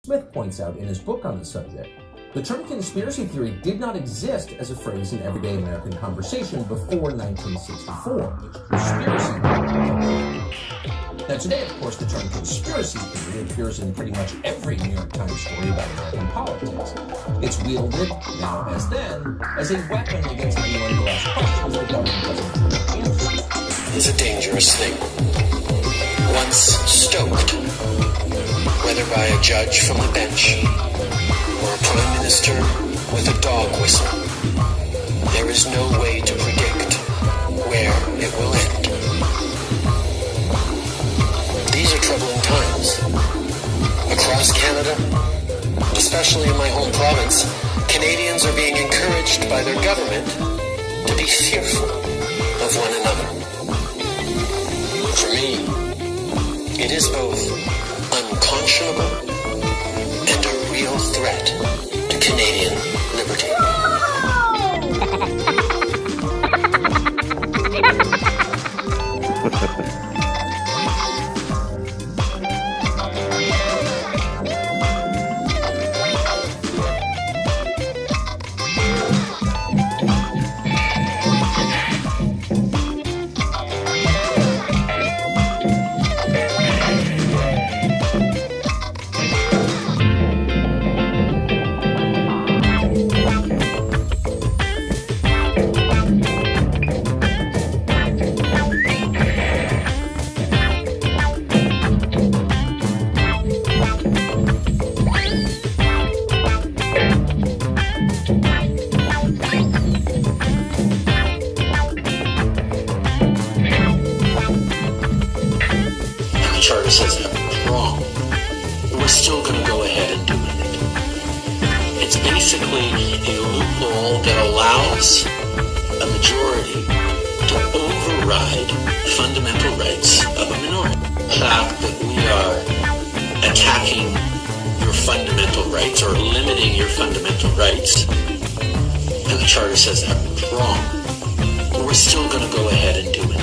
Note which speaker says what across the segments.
Speaker 1: Smith points out in his book on the subject, the term conspiracy theory did not exist as a phrase in everyday American conversation before 1964. Conspiracy theory. Now today, of course, the term conspiracy theory appears in pretty much every New York Times story about American politics. It's wielded, now as then, as a weapon against anyone who asks questions the government doesn't truly answer.
Speaker 2: Is a dangerous thing. Once stoked, whether by a judge from the bench or a prime minister with a dog whistle, there is no way to predict where it will end. These are troubling times. Across Canada, especially in my home province, Canadians are being encouraged by their government to be fearful of one another. For me, it is both unconscionable and a real threat to Canadian liberty. Charter says that wrong. We're still going to go ahead and do it. It's basically a loophole that allows a majority to override fundamental rights of a minority. The fact that we are attacking your fundamental rights or limiting your fundamental rights, and the Charter says that wrong. We're still going to go ahead and do it.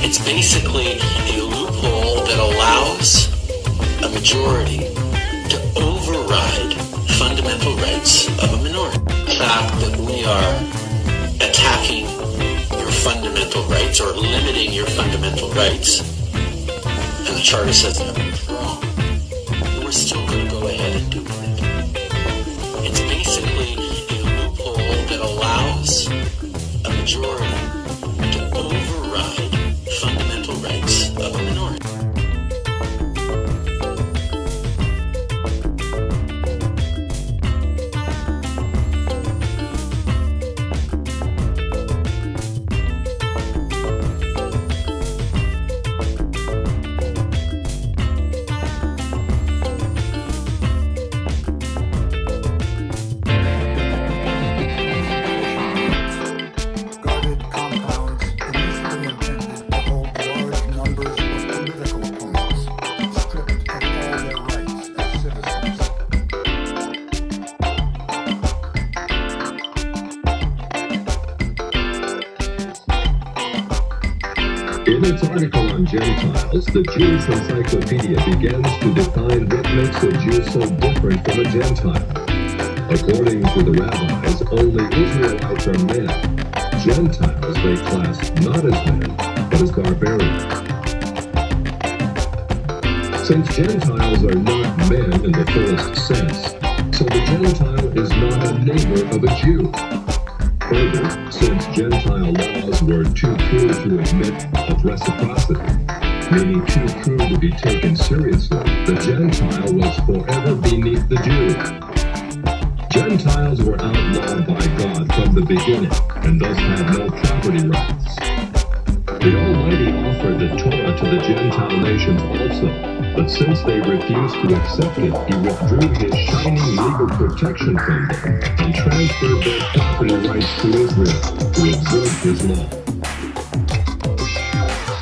Speaker 2: It's basically a loophole that allows a majority to override fundamental rights of a minority. The fact that we are attacking your fundamental rights or limiting your fundamental rights, and the Charter says that wrong. We're still going to go ahead and do it. It's basically a loophole that allows a majority to override fundamental rights of a minority.
Speaker 3: In its article on Gentiles, the Jewish Encyclopedia begins to define what makes a Jew so different from a Gentile. According to the rabbis, only Israelites are men. Gentiles they class not as men, but as barbarians. Since Gentiles are not men in the fullest sense, so the Gentile is not a neighbor of a Jew. Further, since Gentile laws were too crude to admit of reciprocity, meaning too crude to be taken seriously, the Gentile was forever beneath the Jew. Gentiles were outlawed by God from the beginning, and thus had no property rights. The Almighty offered the Torah to the Gentile nations also, but since they refused to accept it, He withdrew His shining legal protection from them and transferred their property rights to Israel to observe His law.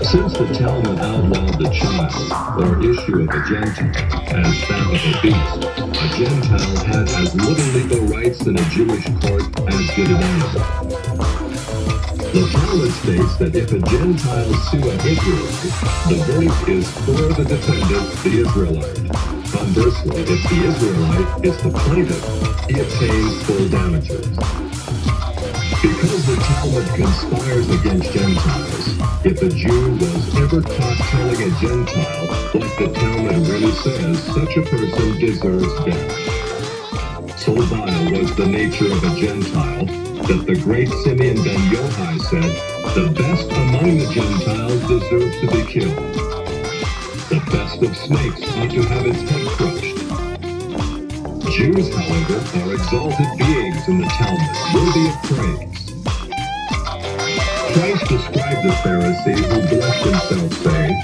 Speaker 3: Since the Talmud outlawed the child, or issue of a Gentile, as that of a beast, a Gentile had as little legal rights in a Jewish court as did an animal. The Talmud states that if a Gentile sue an Israelite, the verdict is for the defendant, the Israelite. conversely, if the Israelite is the plaintiff, he obtains full damages. Because the Talmud conspires against Gentiles, if a Jew was ever caught telling a Gentile what the Talmud really says, such a person deserves death. So vile was the nature of a Gentile that the great Simeon ben Yochai said, "The best among the Gentiles deserves to be killed. The best of snakes ought to have its head crushed." Jews, however, are exalted beings in the Talmud, worthy of praise. Christ described the Pharisee who blessed himself, saying,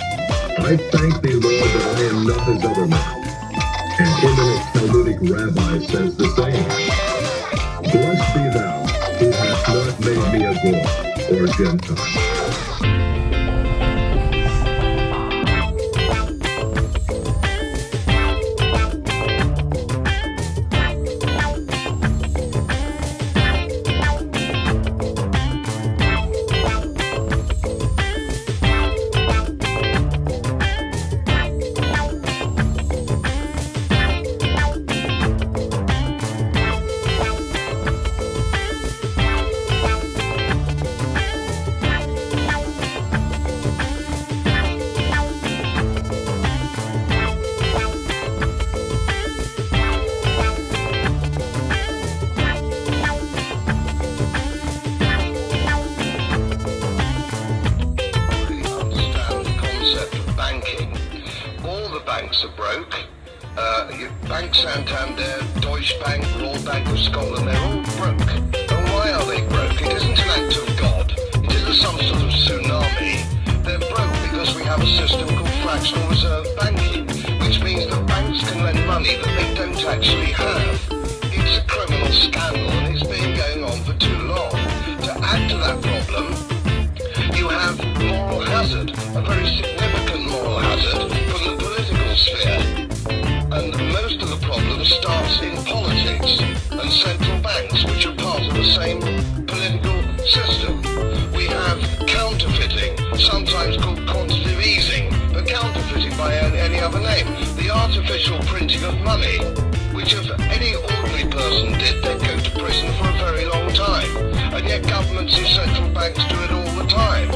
Speaker 3: "I thank thee, Lord, that I am not as other men." An eminent Talmudic rabbi says the same. "Blessed be thou, who hast not made me a Goy or Gentile."
Speaker 4: Banks are broke. Bank Santander, Deutsche Bank, Royal Bank of Scotland, they're all broke. And why are they broke? It isn't an act of God. It isn't some sort of tsunami. They're broke because we have a system called fractional reserve banking, which means that banks can lend money that they don't actually have. It's a criminal scandal and it's been going on for too long. To add to that problem, you have moral hazard, a very significant moral hazard from the political sphere. And most of the problem starts in politics and central banks, which are part of the same political system. We have counterfeiting, sometimes called quantitative easing, but counterfeiting by any other name. The artificial printing of money, which if any ordinary person did, they'd go to prison for a very long time. And yet governments and central banks do it all the time.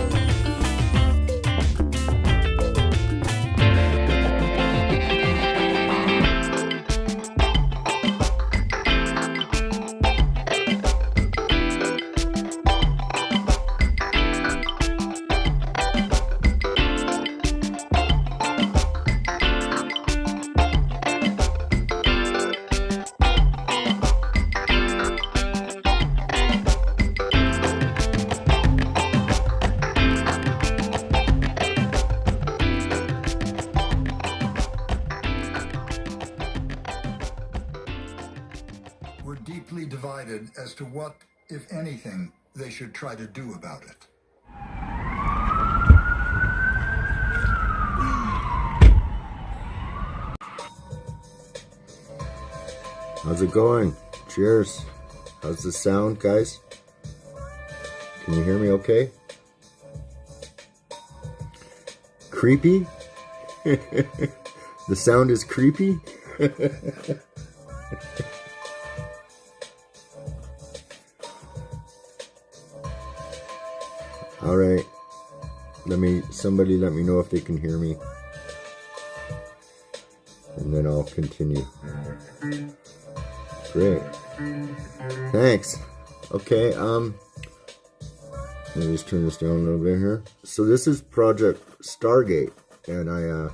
Speaker 5: We're deeply divided as to what, if anything, they should try to do about it.
Speaker 6: How's it going? Cheers. How's the sound, guys? Can you hear me okay? Creepy? The sound is creepy? All right. Somebody let me know if they can hear me. And then I'll continue. Great. Thanks. Okay, let me just turn this down a little bit here. So this is Project Stargate, and I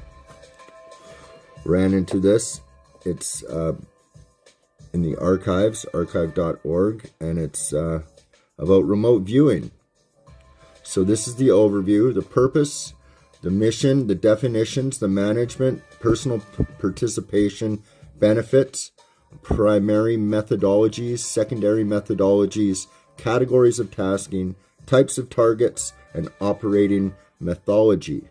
Speaker 6: ran into this. It's in the archives, archive.org, and it's about remote viewing. So this is the overview, the purpose, the mission, the definitions, the management, personal participation, benefits, primary methodologies, secondary methodologies, categories of tasking, types of targets, and operating methodology.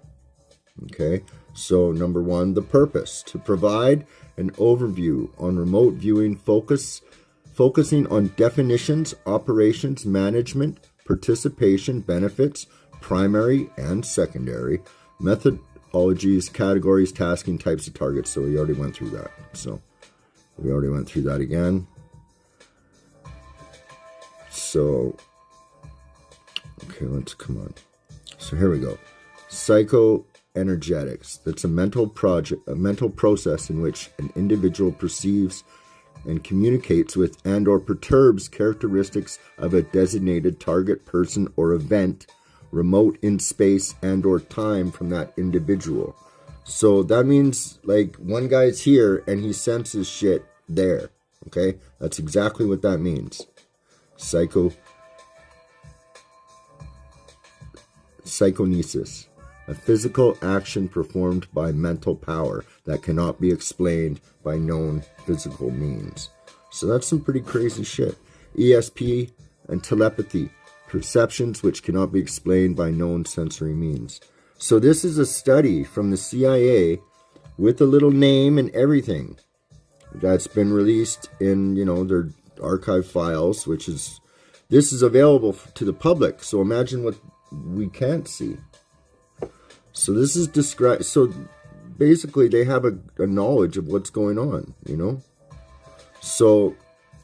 Speaker 6: Okay, so number one, the purpose, to provide an overview on remote viewing, focusing on definitions, operations, management, participation, benefits, primary and secondary, methodologies, categories, tasking, types of targets. So we already went through that. So we already went through that again. So, okay, let's come on. So here we go. Psychoenergetics. That's a mental process in which an individual perceives and communicates with and or perturbs characteristics of a designated target, person, or event, remote in space and or time from that individual. So that means like one guy's here and he senses shit there. Okay, that's exactly what that means. Psychonesis, a physical action performed by mental power that cannot be explained by known physical means. So that's some pretty crazy shit. ESP and telepathy, perceptions which cannot be explained by known sensory means. So this is a study from the CIA with a little name and everything that's been released in, their archive files, this is available to the public. So imagine what we can't see. So this is described. So basically they have a knowledge of what's going on, So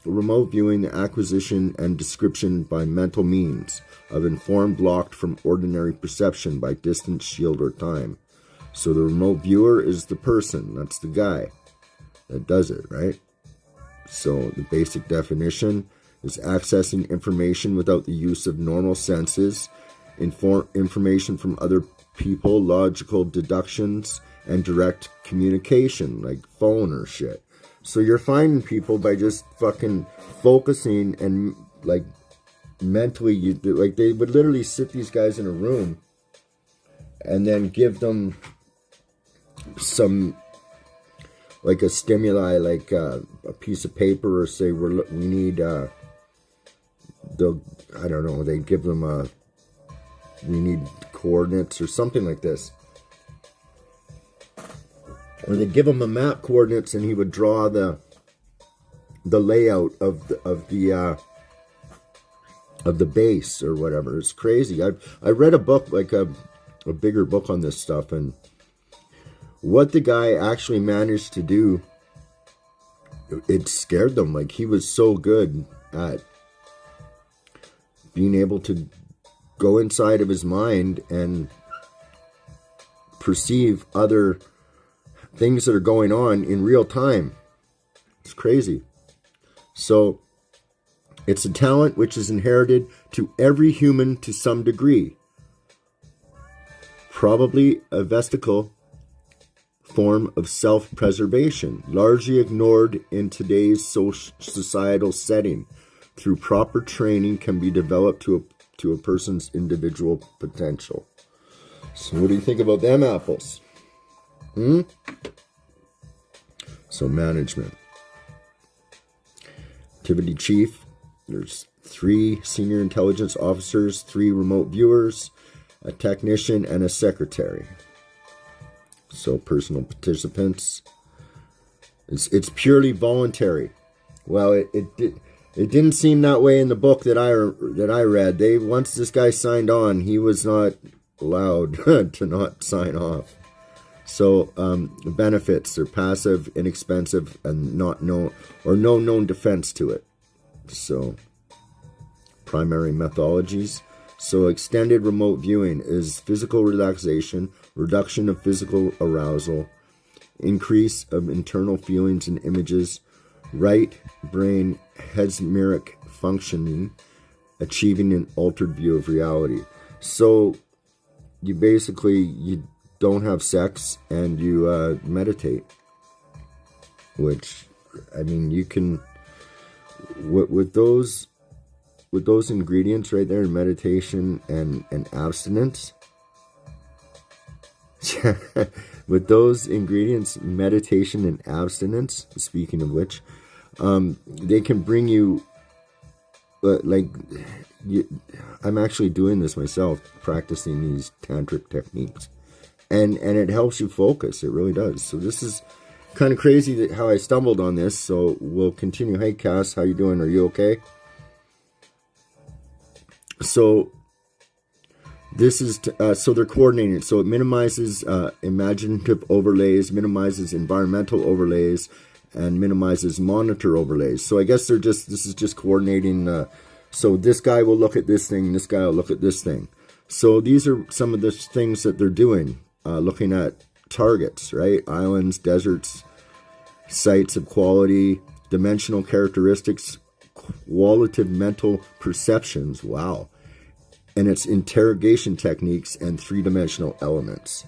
Speaker 6: remote viewing, the acquisition and description by mental means of informed blocked from ordinary perception by distance, shield, or time. So the remote viewer is the person, that's the guy that does it, right? So the basic definition is accessing information without the use of normal senses, information from other people, logical deductions, and direct communication, like phone or shit. So you're finding people by just fucking focusing and like mentally, they would literally sit these guys in a room and then give them some, like a stimuli, like a piece of paper, or say we need they give them we need coordinates or something like this, or they give him a map coordinates and he would draw the layout of the base or whatever. It's crazy. I read a book, like a bigger book on this stuff, and what the guy actually managed to do, it scared them. Like, he was so good at being able to go inside of his mind and perceive other things that are going on in real time. It's crazy. So it's a talent which is inherited to every human to some degree. Probably a vestigial form of self-preservation, largely ignored in today's societal setting. Through proper training can be developed to a person's individual potential. So what do you think about them apples? So management. Activity chief. There's 3 senior intelligence officers, 3 remote viewers, a technician, and a secretary. So personal participants. It's purely voluntary. Well, it didn't seem that way in the book that I read. Once this guy signed on, he was not allowed to not sign off. So benefits are passive, inexpensive, and no known defense to it. So primary methodologies. So extended remote viewing is physical relaxation, reduction of physical arousal, increase of internal feelings and images, right brain mesmeric functioning, achieving an altered view of reality. So you don't have sex and you meditate, which, I mean, you can, with those ingredients right there, meditation and abstinence, with those ingredients, meditation and abstinence, speaking of which, they can bring you, I'm actually doing this myself, practicing these tantric techniques, and it helps you focus. It really does. So this is kind of crazy how I stumbled on this. So we'll continue. Hey Cass, how you doing? Are you okay? So This is so they're coordinating. So it minimizes imaginative overlays, minimizes environmental overlays, and minimizes monitor overlays. So I guess this is just coordinating. So this guy will look at this thing, this guy will look at this thing. So these are some of the things that they're doing, looking at targets, right? Islands, deserts, sites of quality, dimensional characteristics, qualitative mental perceptions. Wow. And its interrogation techniques and three-dimensional elements.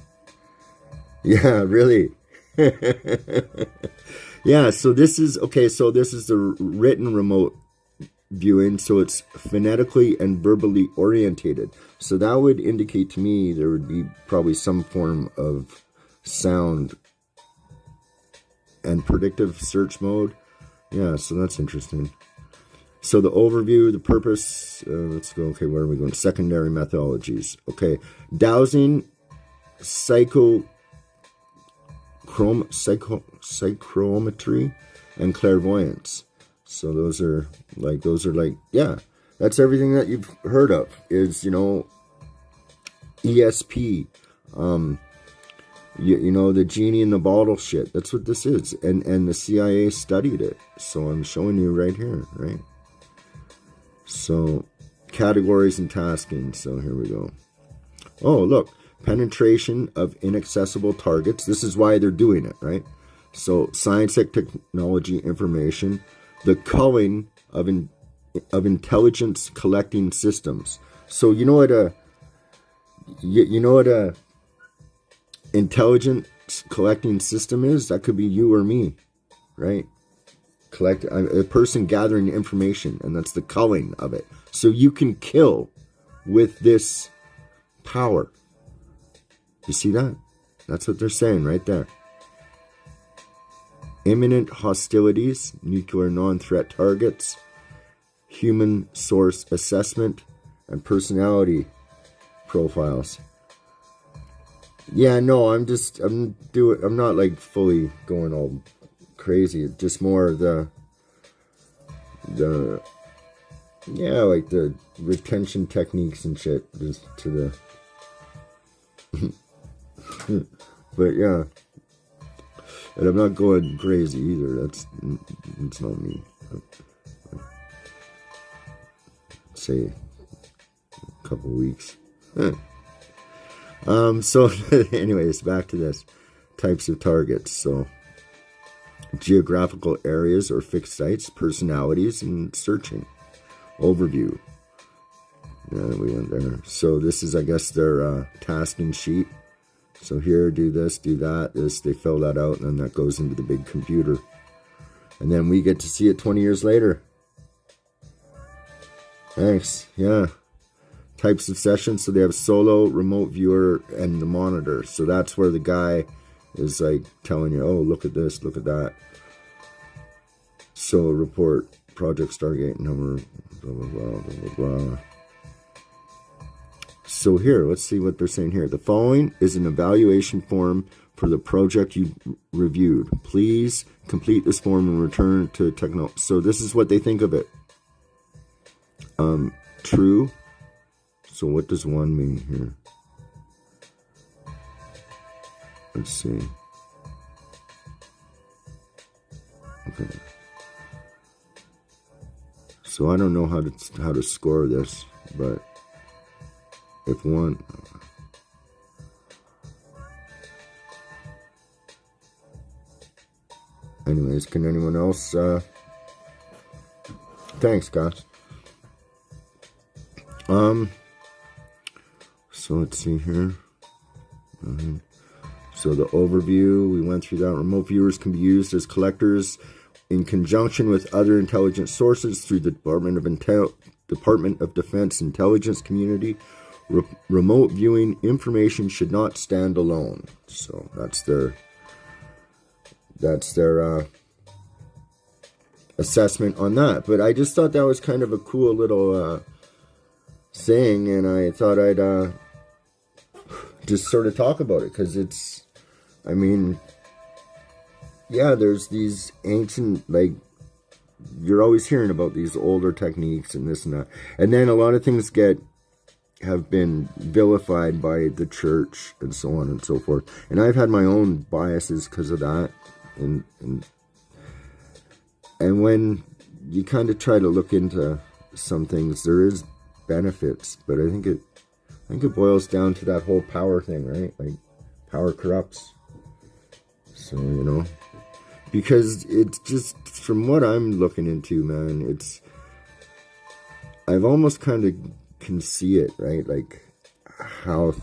Speaker 6: Yeah, really. Yeah, so this is, okay, so this is the written remote viewing, so it's phonetically and verbally orientated. So that would indicate to me there would be probably some form of sound and predictive search mode. Yeah, so that's interesting. So the overview, the purpose, let's go, okay, where are we going? Secondary methodologies. Okay, dowsing, psychrometry, and clairvoyance. So those are like, yeah, that's everything that you've heard of is, ESP, you know, the genie in the bottle shit. That's what this is. And the CIA studied it. So I'm showing you right here, right? So categories and tasking. So here we go. Oh, look, penetration of inaccessible targets. This is why they're doing it, right? So science and technology information, the culling of intelligence collecting systems. So you know what a intelligence collecting system is? That could be you or me, right? A person gathering information, and that's the culling of it. So you can kill with this power. You see that? That's what they're saying right there. Imminent hostilities, nuclear non-threat targets, human source assessment, and personality profiles. Yeah, no, I'm not like fully going all crazy. It's just more the like the retention techniques and shit, just to the but yeah, and I'm not going crazy either. It's not me. Say a couple weeks. So anyways, back to this types of targets. So geographical areas or fixed sites, personalities, and searching. Overview. Yeah, we went there. So this is, I guess, their tasking sheet. So here, do this, do that, this, they fill that out, and then that goes into the big computer. And then we get to see it 20 years later. Thanks, yeah. Types of sessions, so they have solo, remote viewer, and the monitor. So that's where the guy is like telling you, oh, look at this, look at that. So report, project Stargate number, blah, blah, blah, blah, blah, blah. So here, let's see what they're saying here. The following is an evaluation form for the project you reviewed. Please complete this form and return to techno. So this is what they think of it. True. So what does one mean here? Let's see. Okay. So I don't know how to score this, but if one, anyways, can anyone else? Thanks, guys. So let's see here. So the overview, we went through that. Remote viewers can be used as collectors in conjunction with other intelligence sources through the Department of Defense intelligence community. Remote viewing information should not stand alone. So that's their assessment on that. But I just thought that was kind of a cool little thing, and I thought I'd just sort of talk about it, because it's, I mean, yeah, there's these ancient, like, you're always hearing about these older techniques and this and that, and then a lot of things get have been vilified by the church and so on and so forth. And I've had my own biases because of that. And when you kind of try to look into some things, there is benefits, but I think it boils down to that whole power thing, right? Like, power corrupts. So, you know, because it's just, from what I'm looking into, man, I've almost kind of can see it, right? Like how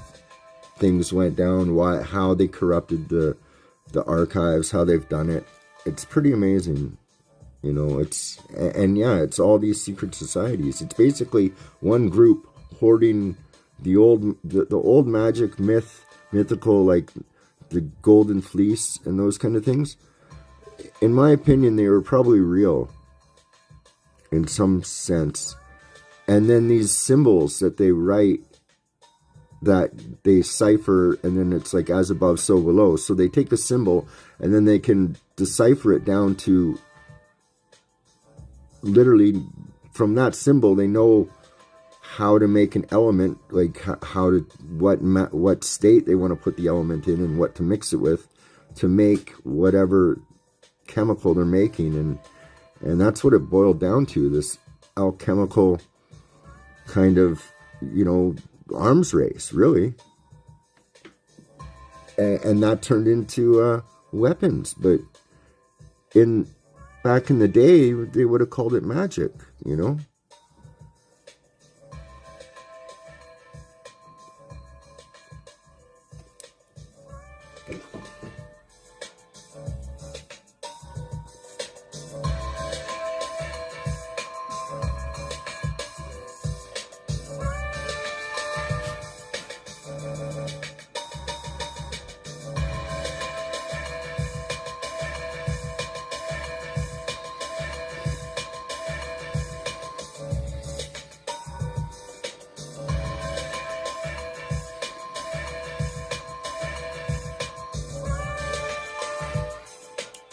Speaker 6: things went down, how they corrupted the archives, how they've done it. It's pretty amazing, you know. It's all these secret societies. It's basically one group hoarding the old magic mythical, like the golden fleece and those kind of things. In my opinion, they were probably real in some sense. And then these symbols that they write, that they cipher, and then it's like as above, so below. So they take the symbol and then they can decipher it down to, literally from that symbol, they know how to make an element, like what state they want to put the element in and what to mix it with to make whatever chemical they're making. And that's what it boiled down to, this alchemical kind of, you know, arms race, really. And that turned into weapons. But back in the day, they would have called it magic, you know.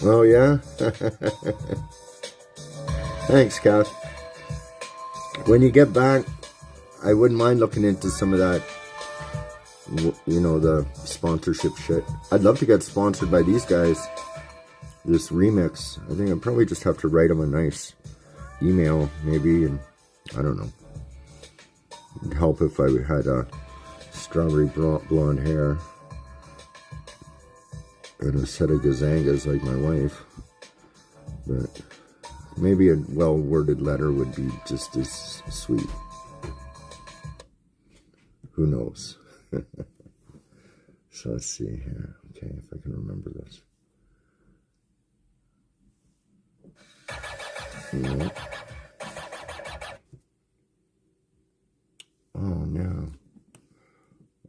Speaker 6: Oh, yeah? Thanks, Kath. When you get back, I wouldn't mind looking into some of that, you know, the sponsorship shit. I'd love to get sponsored by these guys, this remix. I think I'd probably just have to write them a nice email, maybe, and I don't know. It'd help if I had strawberry blonde hair and a set of gazangas like my wife. But maybe a well-worded letter would be just as sweet. Who knows? So let's see here. Okay, if I can remember this. Yeah. Oh, no.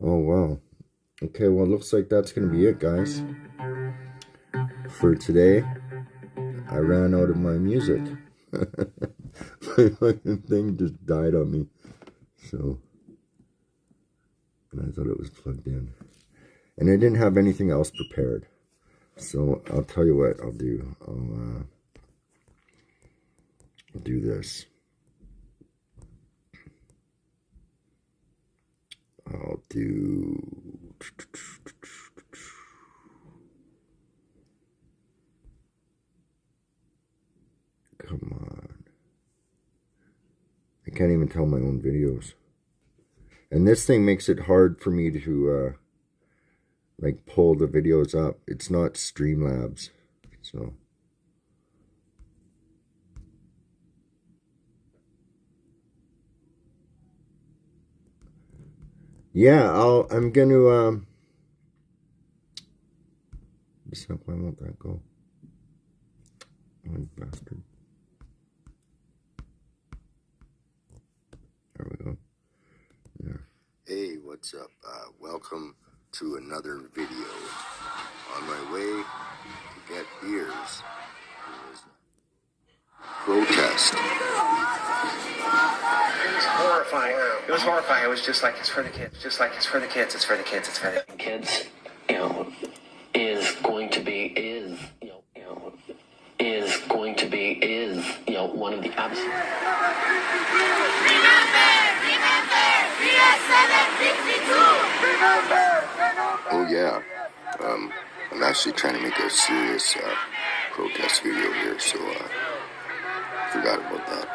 Speaker 6: Oh, wow. Okay, well, it looks like that's going to be it, guys. For today, I ran out of my music. My fucking thing just died on me. So, and I thought it was plugged in. And I didn't have anything else prepared. So, I'll tell you what I'll do. I'll do this. I'll do... Come on. I can't even tell my own videos. And this thing makes it hard for me to, like, pull the videos up. It's not Streamlabs. So... yeah, I'm going to, why won't that go? Oh, bastard. There we go. Yeah. Hey, what's up? Welcome to another video. On my way to get beers, protest.
Speaker 7: Horrifying. It was horrifying. It was just like, it's for the kids. Just like, it's for the kids. It's for the kids. It's for the kids. You know, is going to be one of the absolute. Remember,
Speaker 8: Oh yeah, I'm actually trying to make a serious protest video here, so forgot about that.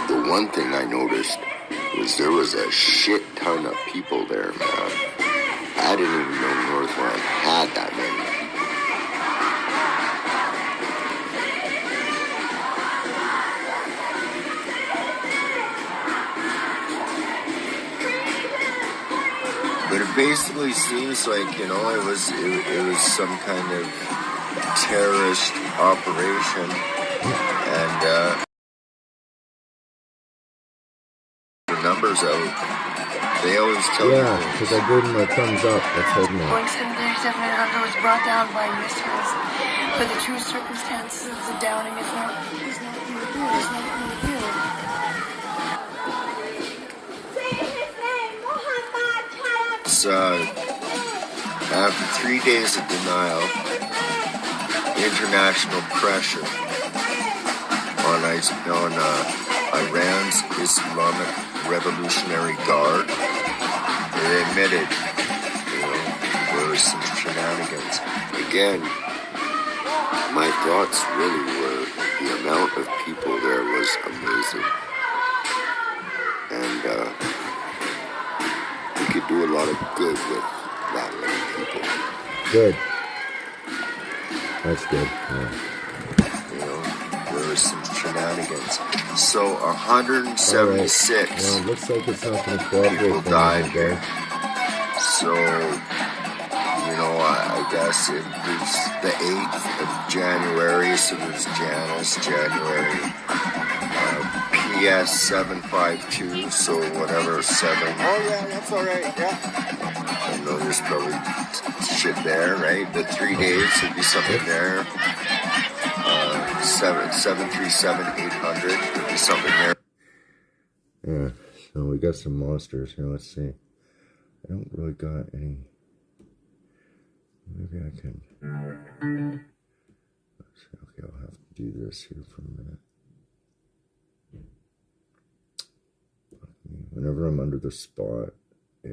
Speaker 8: The one thing I noticed was there was a shit ton of people there, man. I didn't even know Northland had that many. But it basically seems like, you know, it was some kind of terrorist operation, and the numbers out. They always tell you.
Speaker 6: Yeah, because I gave him a thumbs up. That's holding it.
Speaker 9: Boeing 737 was brought down by missiles, but the true circumstances of the downing is not revealed.
Speaker 8: It's after 3 days of denial, international pressure on Iran's Islamic Revolutionary Guard. They admitted, you know, there was some shenanigans. Again, my thoughts really were the amount of people there was amazing. And we could do a lot of good with that many people.
Speaker 6: Good. That's good. Yeah.
Speaker 8: You know, there was some shenanigans. So 176
Speaker 6: right. Well, it looks like it's not going to cooperate.
Speaker 8: people died here. So, you know, I guess it was the 8th of January, so there's Janus, January. PS 752, so whatever, 7. Oh yeah, that's alright, yeah. I know there's probably shit there, right? The 3 days, there'd be something there. 737-800, there'd be something there.
Speaker 6: Yeah, so we got some monsters here. Let's see. I don't really got any. Maybe I can. Let's see. Okay, I'll have to do this here for a minute. Whenever I'm under the spot, I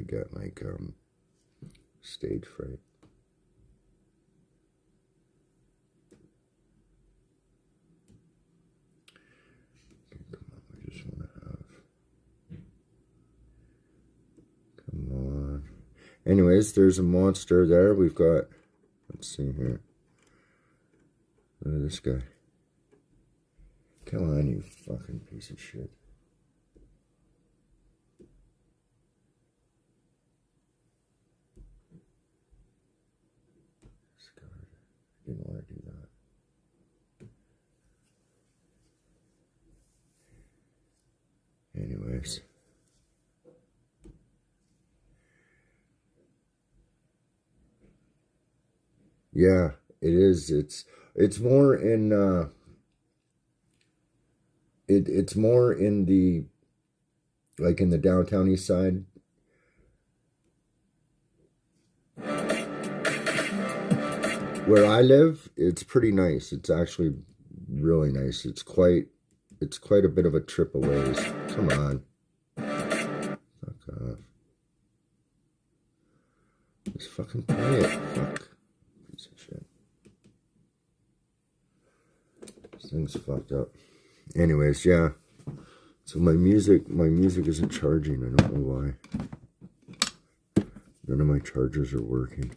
Speaker 6: get like stage fright. Okay, come on, I just want to have. Come on. Anyways, there's a monster there. We've got. Let's see here. Look at this guy. Come on, you fucking piece of shit. Didn't want to do that. Anyways. Yeah, it is. It's more in it's more in the like in the downtown east side. Where I live, it's pretty nice. It's actually really nice. It's quite a bit of a trip away. Come on. Fuck off. Just fucking play it. Fuck. Piece of shit. This thing's fucked up. Anyways, yeah. So my music isn't charging. I don't know why. None of my chargers are working.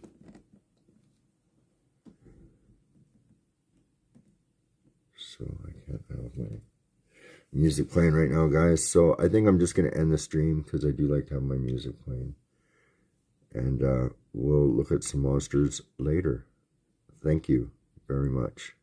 Speaker 6: So I can't have my music playing right now, guys. So I think I'm just going to end the stream because I do like to have my music playing. And we'll look at some monsters later. Thank you very much.